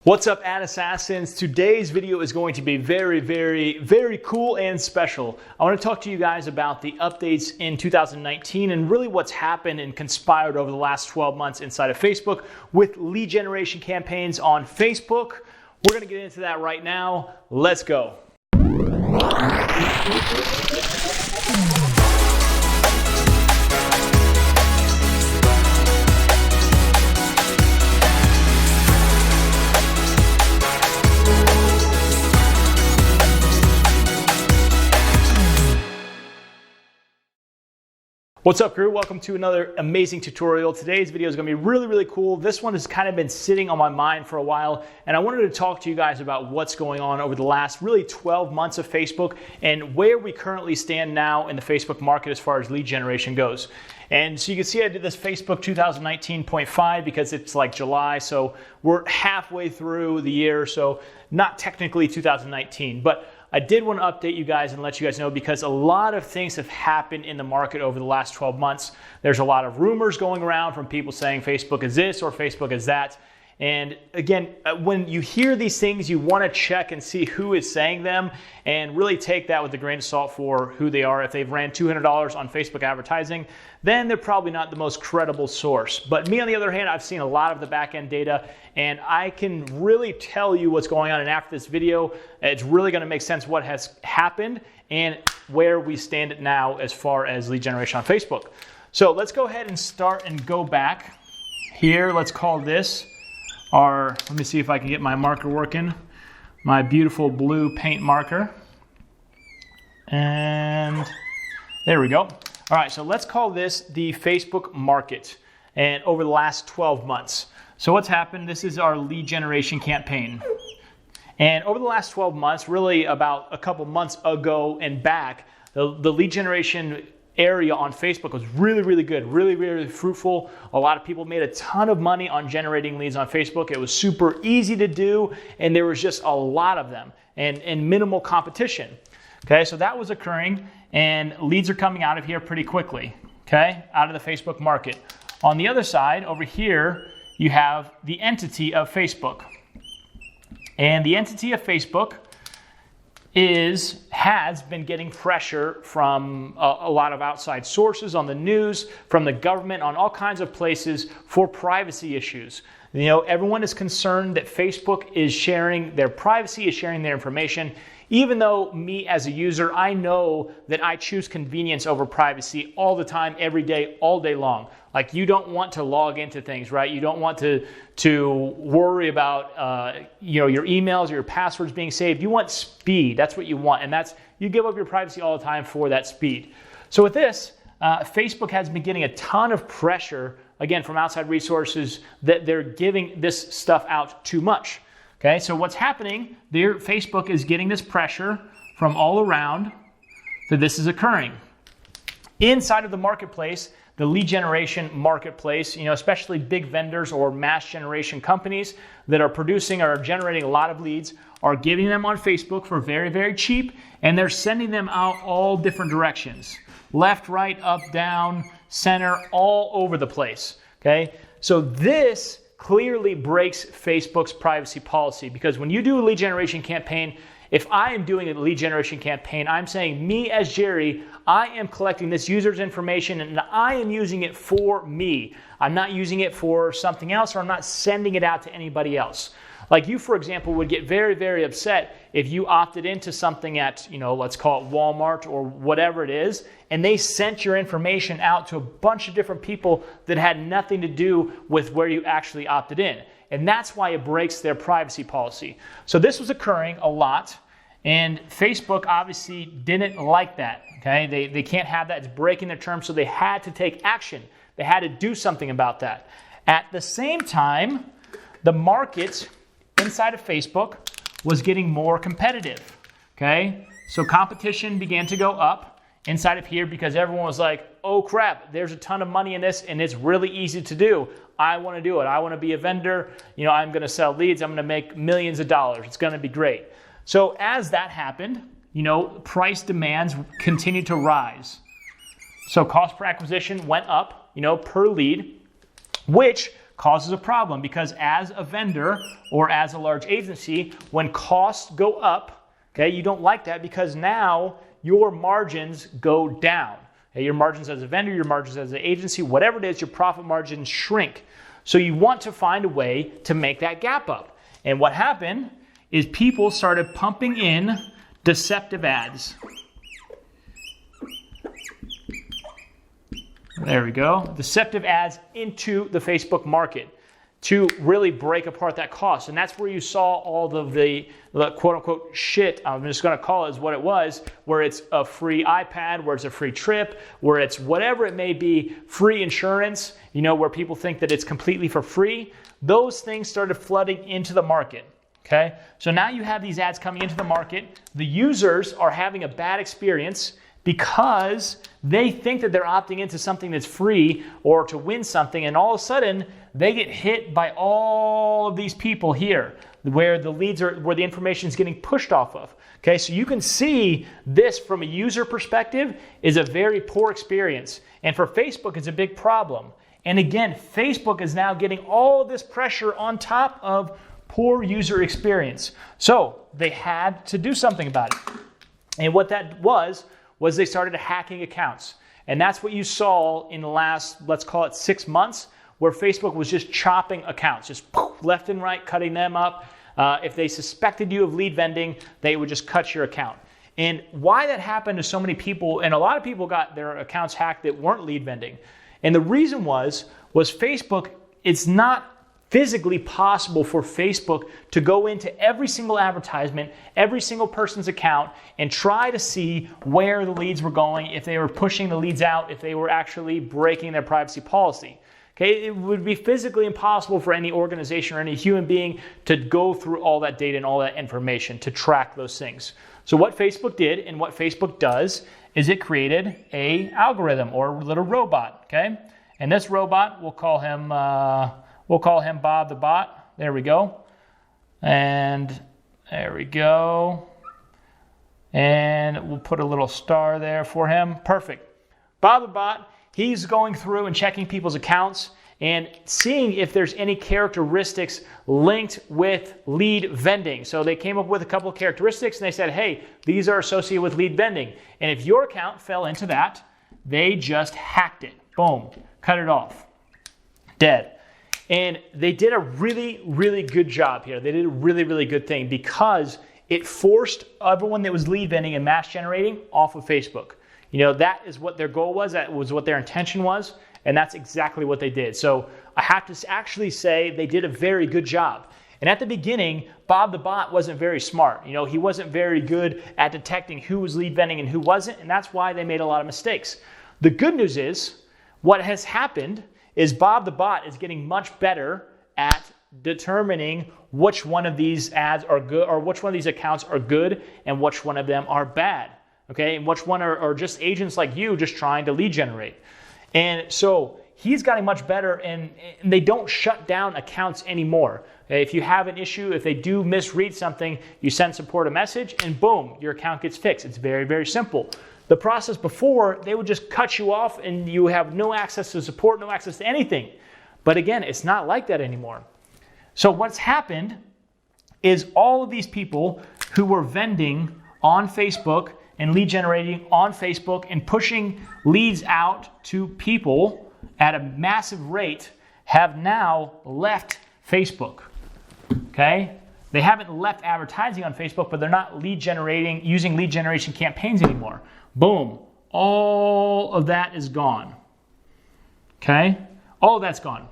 What's up, ad assassins? Today's video is going to be very cool and special. I want to talk to you guys about the updates in 2019 and really what's happened and conspired over the last 12 months inside of Facebook with lead generation campaigns on Facebook. We're going to get into that right now. Let's go. What's up, crew? Welcome to another amazing tutorial. Today's video is going to be really cool. This one has kind of been sitting on my mind for a while, and I wanted to talk to you guys about what's going on over the last really 12 months of Facebook and where we currently stand now in the Facebook market as far as lead generation goes. And so you can see I did this Facebook 2019.5 because it's like July, so we're halfway through the year, so not technically 2019, but I did want to update you guys and let you guys know because a lot of things have happened in the market over the last 12 months. There's a lot of rumors going around from people saying Facebook is this or Facebook is that. And again, when you hear these things, you want to check and see who is saying them and really take that with a grain of salt for who they are. If they've ran $200 on Facebook advertising, then they're probably not the most credible source. But me, on the other hand, I've seen a lot of the back-end data, and I can really tell you what's going on. And after this video, it's really going to make sense what has happened and where we stand now as far as lead generation on Facebook. So let's go ahead and start and go back here. Let's call this let me see if I can get my marker working, my beautiful blue paint marker. And there we go. All right, so let's call this the Facebook market and over the last 12 months. So what's happened? This is our lead generation campaign. And over the last 12 months, really about a couple months ago and back, the lead generation area on Facebook was really good, really fruitful. A lot of people made a ton of money on generating leads on Facebook. It was super easy to do, and there was just a lot of them and minimal competition. Okay, so that was occurring, and leads are coming out of here pretty quickly, okay, out of the Facebook market. On the other side, over here, you have the entity of Facebook. And the entity of Facebook has been getting pressure from a lot of outside sources on the news, from the government, on all kinds of places for privacy issues. You know, everyone is concerned that Facebook is sharing their privacy, is sharing their information, even though me as a user, I know that I choose convenience over privacy all the time, every day, all day long. Like, you don't want to log into things, right? You don't want to worry about your emails or your passwords being saved. You want speed. That's what you want, and you give up your privacy all the time for that speed. So with this, Facebook has been getting a ton of pressure, again, from outside resources that they're giving this stuff out too much. Okay, so what's happening there? Facebook is getting this pressure from all around that this is occurring. Inside of the marketplace, the lead generation marketplace, especially big vendors or mass generation companies that are producing or generating a lot of leads are giving them on Facebook for very cheap, and they're sending them out all different directions. Left, right, up, down, center, all over the place. Okay, so this clearly breaks Facebook's privacy policy, because when you do a lead generation campaign, if I am doing a lead generation campaign, I'm saying, me as Jerry, I am collecting this user's information and I am using it for me. I'm not using it for something else, or I'm not sending it out to anybody else. Like, you, for example, would get very upset if you opted into something at, let's call it Walmart or whatever it is, and they sent your information out to a bunch of different people that had nothing to do with where you actually opted in. And that's why it breaks their privacy policy. So this was occurring a lot, and Facebook obviously didn't like that. Okay, they can't have that. It's breaking their terms, so they had to take action. They had to do something about that. At the same time, the market inside of Facebook was getting more competitive. Okay, so competition began to go up inside of here because everyone was like, oh crap, there's a ton of money in this and it's really easy to do. I want to do it. I want to be a vendor. I'm going to sell leads. I'm going to make millions of dollars. It's going to be great. So as that happened, price demands continued to rise. So cost per acquisition went up, per lead, which causes a problem because as a vendor or as a large agency, when costs go up, okay, you don't like that because now your margins go down. Okay, your margins as a vendor, your margins as an agency, whatever it is, your profit margins shrink. So you want to find a way to make that gap up. And what happened is people started pumping in deceptive ads. There we go. Deceptive ads into the Facebook market to really break apart that cost. And that's where you saw all of the quote-unquote shit, I'm just going to call it as what it was, where it's a free iPad, where it's a free trip, where it's whatever it may be, free insurance, where people think that it's completely for free. Those things started flooding into the market. Okay? So now you have these ads coming into the market. The users are having a bad experience because they think that they're opting into something that's free or to win something, and all of a sudden they get hit by all of these people here where the leads are, where the information is getting pushed off of. Okay, so you can see this from a user perspective is a very poor experience, and for Facebook it's a big problem. And again, Facebook is now getting all of this pressure on top of poor user experience. So they had to do something about it. And what that was they started hacking accounts. And that's what you saw in the last, let's call it 6 months, where Facebook was just chopping accounts, just left and right, cutting them up. If they suspected you of lead vending, they would just cut your account. And why that happened to so many people, and a lot of people got their accounts hacked that weren't lead vending. And the reason was Facebook, it's not physically possible for Facebook to go into every single advertisement, every single person's account, and try to see where the leads were going, if they were pushing the leads out, if they were actually breaking their privacy policy. Okay, it would be physically impossible for any organization or any human being to go through all that data and all that information to track those things. So what Facebook did and what Facebook does is it created an algorithm or a little robot. Okay, and this robot, we'll call him Bob the Bot. There we go. And there we go. And we'll put a little star there for him. Perfect. Bob the Bot, he's going through and checking people's accounts and seeing if there's any characteristics linked with lead vending. So they came up with a couple of characteristics and they said, hey, these are associated with lead vending. And if your account fell into that, they just hacked it. Boom. Cut it off. Dead. And they did a really, really good job here. They did a really, really good thing because it forced everyone that was lead vending and mass generating off of Facebook. That is what their goal was. That was what their intention was. And that's exactly what they did. So I have to actually say they did a very good job. And at the beginning, Bob the Bot wasn't very smart. He wasn't very good at detecting who was lead vending and who wasn't. And that's why they made a lot of mistakes. The good news is what has happened is Bob the Bot is getting much better at determining which one of these ads are good or which one of these accounts are good and which one of them are bad. Okay, and which one are just agents like you just trying to lead generate. And so he's gotten much better and they don't shut down accounts anymore. Okay, if you have an issue, if they do misread something, you send support a message and boom, your account gets fixed. It's very, very simple. The process before, they would just cut you off and you have no access to support, no access to anything. But again, it's not like that anymore. So what's happened is all of these people who were vending on Facebook and lead generating on Facebook and pushing leads out to people at a massive rate have now left Facebook. Okay? They haven't left advertising on Facebook, but they're not using lead generation campaigns anymore. Boom. All of that is gone. Okay? All of that's gone.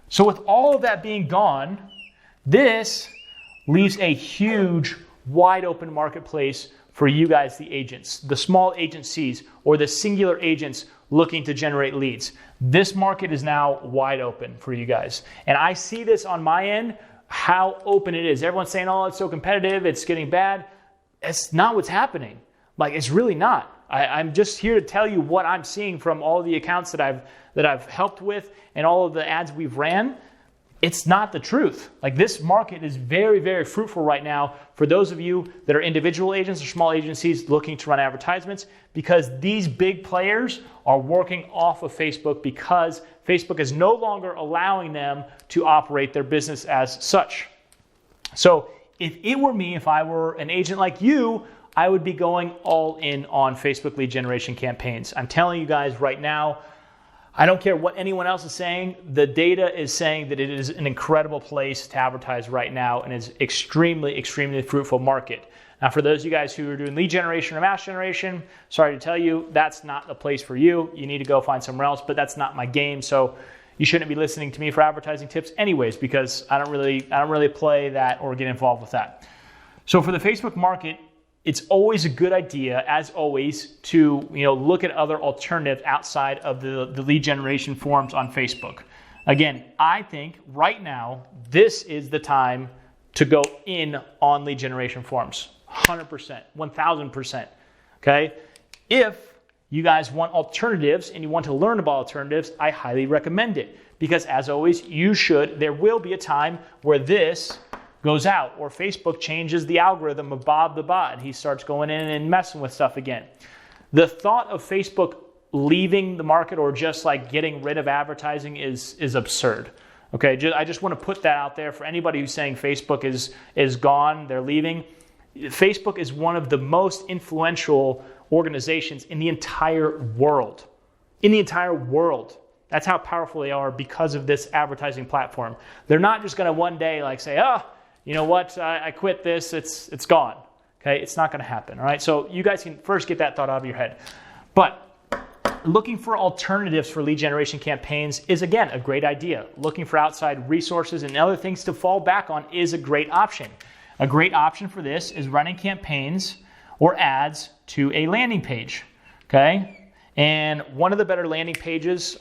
So with all of that being gone, this leaves a huge, wide open marketplace for you guys, the agents, the small agencies or the singular agents looking to generate leads. This market is now wide open for you guys. And I see this on my end, how open it is. Everyone's saying, oh, it's so competitive, it's getting bad. It's not what's happening. It's really not. I'm just here to tell you what I'm seeing from all the accounts that I've helped with and all of the ads we've ran. It's not the truth. This market is very, very fruitful right now for those of you that are individual agents or small agencies looking to run advertisements because these big players are working off of Facebook because Facebook is no longer allowing them to operate their business as such. So if it were me, if I were an agent like you, I would be going all in on Facebook lead generation campaigns. I'm telling you guys right now, I don't care what anyone else is saying. The data is saying that it is an incredible place to advertise right now and is extremely, extremely fruitful market. Now, for those of you guys who are doing lead generation or mass generation, sorry to tell you, that's not the place for you. You need to go find somewhere else, but that's not my game. So you shouldn't be listening to me for advertising tips anyways, because I don't really play that or get involved with that. So for the Facebook market, it's always a good idea, as always, to look at other alternatives outside of the lead generation forms on Facebook. Again, I think right now, this is the time to go in on lead generation forms. 100%, 1000%. Okay? If you guys want alternatives and you want to learn about alternatives, I highly recommend it. Because as always, there will be a time where this goes out or Facebook changes the algorithm of Bob the bot and he starts going in and messing with stuff again. The thought of Facebook leaving the market or just like getting rid of advertising is absurd. Okay, I just want to put that out there for anybody who's saying Facebook is gone, they're leaving. Facebook is one of the most influential organizations in the entire world. In the entire world. That's how powerful they are because of this advertising platform. They're not just going to one day like say, oh, you know what, I quit this, it's gone. Okay, it's not going to happen. All right, so you guys can first get that thought out of your head. But looking for alternatives for lead generation campaigns is, again, a great idea. Looking for outside resources and other things to fall back on is a great option. A great option for this is running campaigns or ads to a landing page, okay? And one of the better landing pages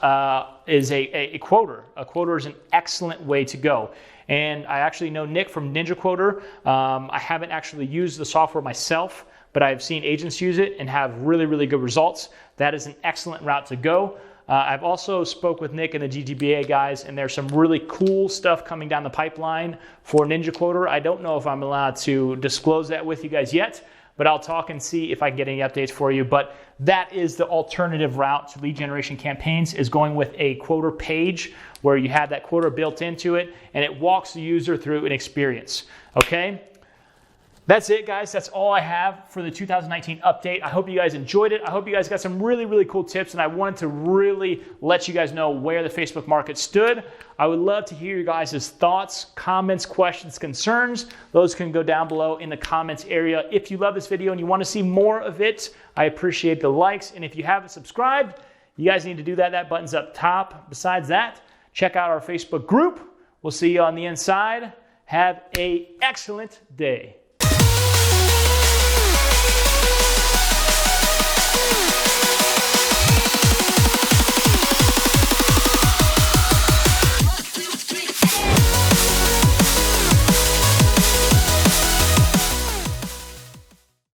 is a quoter. A quoter is an excellent way to go. And I actually know Nick from Ninja Quoter. I haven't actually used the software myself, but I've seen agents use it and have really, really good results. That is an excellent route to go. I've also spoke with Nick and the GTBA guys, and there's some really cool stuff coming down the pipeline for Ninja Quoter. I don't know if I'm allowed to disclose that with you guys yet, but I'll talk and see if I can get any updates for you. But that is the alternative route to lead generation campaigns, is going with a quoter page where you have that quoter built into it and it walks the user through an experience. Okay? That's it, guys. That's all I have for the 2019 update. I hope you guys enjoyed it. I hope you guys got some really, really cool tips, and I wanted to really let you guys know where the Facebook market stood. I would love to hear your guys' thoughts, comments, questions, concerns. Those can go down below in the comments area. If you love this video and you want to see more of it, I appreciate the likes. And if you haven't subscribed, you guys need to do that. That button's up top. Besides that, check out our Facebook group. We'll see you on the inside. Have an excellent day.